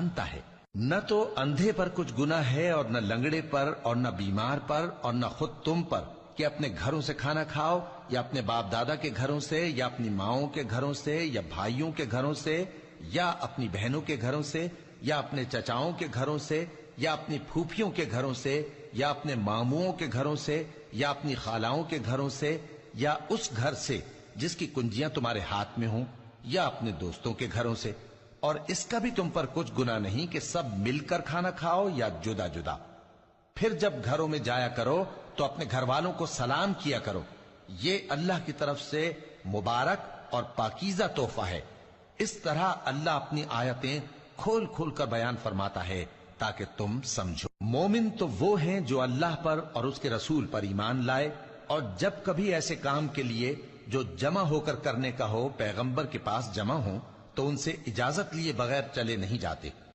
جانتا ہے۔ نہ تو اندھے پر کچھ گناہ ہے اور نہ لنگڑے پر اور نہ بیمار پر اور نہ خود تم پر کہ اپنے گھروں سے کھانا کھاؤ یا اپنے باپ دادا کے گھروں سے یا اپنی ماؤں کے گھروں سے یا بھائیوں کے گھروں سے یا اپنی بہنوں کے گھروں سے یا اپنے چچاؤں کے گھروں سے یا اپنی پھوپھیوں کے گھروں سے یا اپنے ماموؤں کے گھروں سے یا اپنی خالاؤں کے گھروں سے یا اس گھر سے جس کی کنجیاں تمہارے ہاتھ میں ہوں یا اپنے دوستوں کے گھروں سے، اور اس کا بھی تم پر کچھ گناہ نہیں کہ سب مل کر کھانا کھاؤ یا جدا جدا۔ پھر جب گھروں میں جایا کرو تو اپنے گھر والوں کو سلام کیا کرو، یہ اللہ کی طرف سے مبارک اور پاکیزہ تحفہ ہے۔ اس طرح اللہ اپنی آیتیں کھول کھول کر بیان فرماتا ہے تاکہ تم سمجھو۔ مومن تو وہ ہیں جو اللہ پر اور اس کے رسول پر ایمان لائے، اور جب کبھی ایسے کام کے لیے جو جمع ہو کر کرنے کا ہو پیغمبر کے پاس جمع ہوں تو ان سے اجازت لیے بغیر چلے نہیں جاتے۔